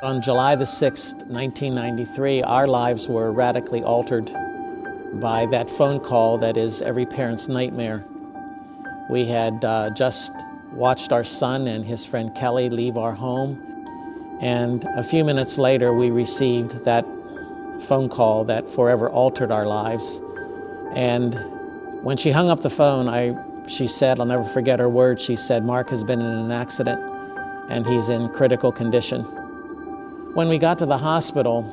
On July the 6th, 1993, our lives were radically altered by that phone call that is every parent's nightmare. We had just watched our son and his friend Kelly leave our home, and a few minutes later we received that phone call that forever altered our lives. And when she hung up the phone, she said, I'll never forget her words, she said, "Mark has been in an accident and he's in critical condition." When we got to the hospital,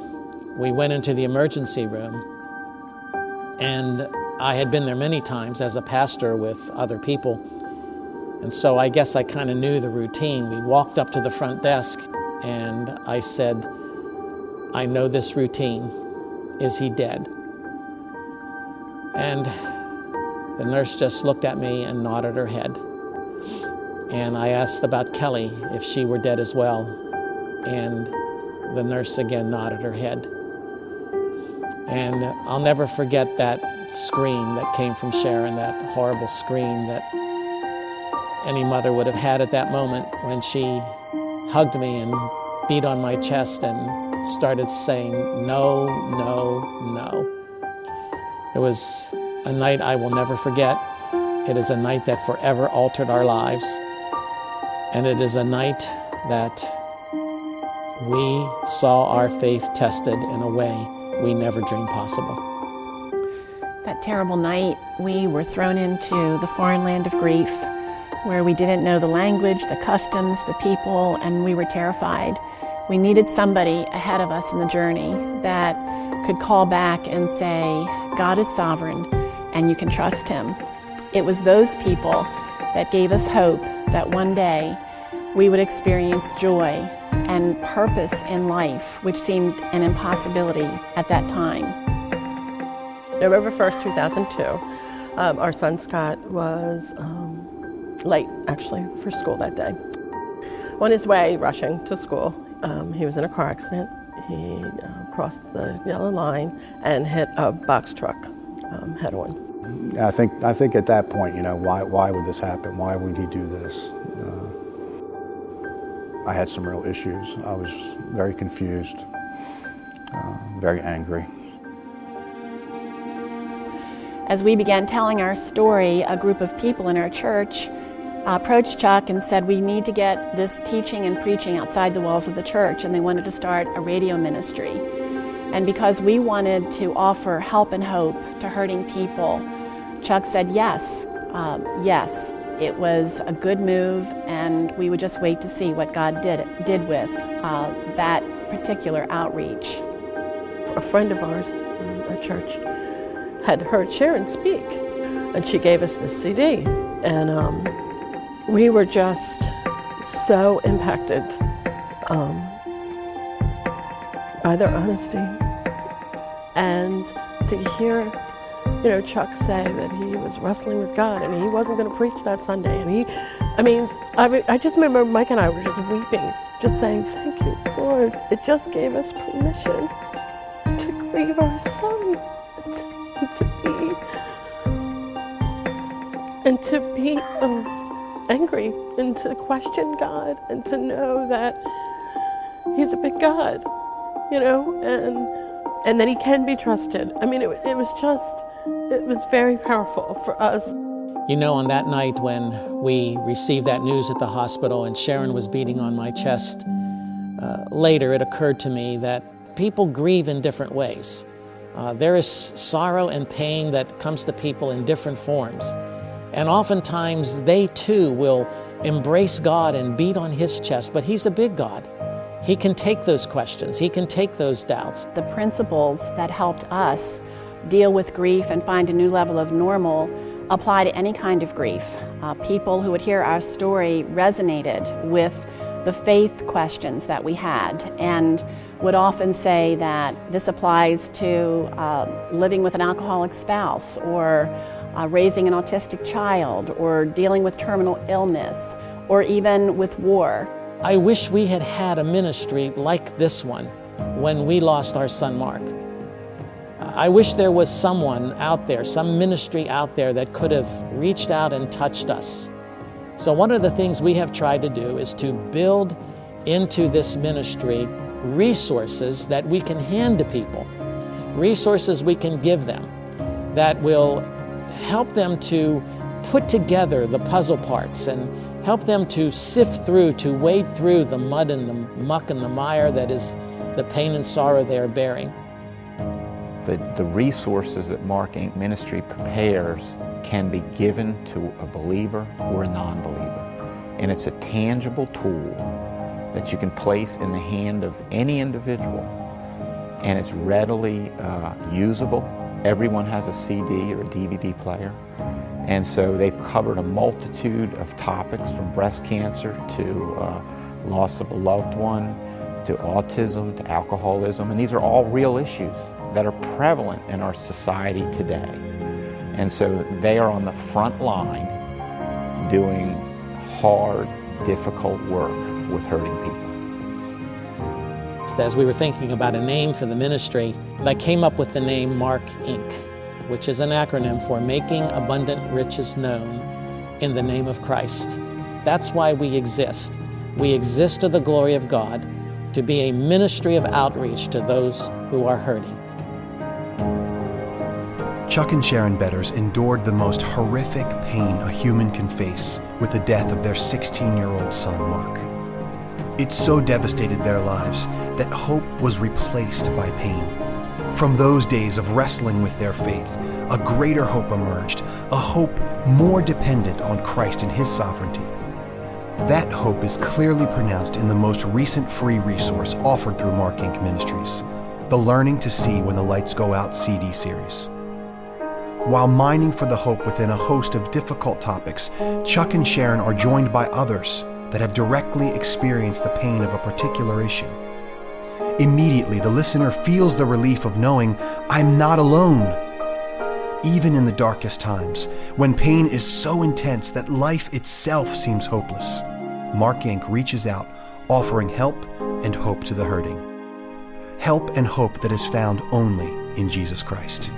we went into the emergency room, and I had been there many times as a pastor with other people, and so I guess I kind of knew the routine. We walked up to the front desk and I said, "I know this routine. Is he dead?" And the nurse just looked at me and nodded her head. And I asked about Kelly, if she were dead as well, and the nurse again nodded her head. And I'll never forget that scream that came from Sharon, that horrible scream that any mother would have had at that moment when she hugged me and beat on my chest and started saying, "No, no, no." It was a night I will never forget. It is a night that forever altered our lives. And it is a night that we saw our faith tested in a way we never dreamed possible. That terrible night, we were thrown into the foreign land of grief, where we didn't know the language, the customs, the people, and we were terrified. We needed somebody ahead of us in the journey that could call back and say, God is sovereign and you can trust him. It was those people that gave us hope that one day we would experience joy and purpose in life, which seemed an impossibility at that time. November 1st, 2002, our son Scott was late, actually, for school that day. On his way rushing to school, he was in a car accident. He crossed the yellow line and hit a box truck head-on. I think at that point, why would this happen? Why would he do this? I had some real issues. I was very confused, very angry. As we began telling our story, a group of people in our church approached Chuck and said, we need to get this teaching and preaching outside the walls of the church, and they wanted to start a radio ministry. And because we wanted to offer help and hope to hurting people, Chuck said yes, yes. It was a good move, and we would just wait to see what God did with that particular outreach. A friend of ours at church had heard Sharon speak, and she gave us this CD, and we were just so impacted by their honesty, and to hear Chuck say that he was wrestling with God and he wasn't going to preach that Sunday. And I just remember Mike and I were just weeping, just saying, thank you, Lord. It just gave us permission to grieve our son and to be angry and to question God and to know that he's a big God, and that he can be trusted. It was very powerful for us. On that night when we received that news at the hospital and Sharon was beating on my chest, later it occurred to me that people grieve in different ways. There is sorrow and pain that comes to people in different forms. And oftentimes they too will embrace God and beat on his chest, but he's a big God. He can take those questions. He can take those doubts. The principles that helped us deal with grief and find a new level of normal apply to any kind of grief. People who would hear our story resonated with the faith questions that we had and would often say that this applies to living with an alcoholic spouse, or raising an autistic child, or dealing with terminal illness, or even with war. I wish we had had a ministry like this one when we lost our son Mark. I wish there was someone out there, some ministry out there that could have reached out and touched us. So one of the things we have tried to do is to build into this ministry resources that we can hand to people, resources we can give them that will help them to put together the puzzle parts and help them to sift through, to wade through the mud and the muck and the mire that is the pain and sorrow they are bearing. The resources that MARKINC Ministry prepares can be given to a believer or a non-believer. And it's a tangible tool that you can place in the hand of any individual. And it's readily usable. Everyone has a CD or a DVD player. And so they've covered a multitude of topics, from breast cancer to loss of a loved one, to autism, to alcoholism. And these are all real issues that are prevalent in our society today. And so they are on the front line doing hard, difficult work with hurting people. As we were thinking about a name for the ministry, I came up with the name MARK Inc., which is an acronym for Making Abundant Riches Known in the Name of Christ. That's why we exist. We exist to the glory of God, to be a ministry of outreach to those who are hurting. Chuck and Sharon Betters endured the most horrific pain a human can face with the death of their 16-year-old son, Mark. It so devastated their lives that hope was replaced by pain. From those days of wrestling with their faith, a greater hope emerged, a hope more dependent on Christ and His sovereignty. That hope is clearly pronounced in the most recent free resource offered through MARKINC Ministries, the Learning to See When the Lights Go Out CD series. While mining for the hope within a host of difficult topics, Chuck and Sharon are joined by others that have directly experienced the pain of a particular issue. Immediately, the listener feels the relief of knowing, I'm not alone. Even in the darkest times, when pain is so intense that life itself seems hopeless, MARKINC reaches out, offering help and hope to the hurting. Help and hope that is found only in Jesus Christ.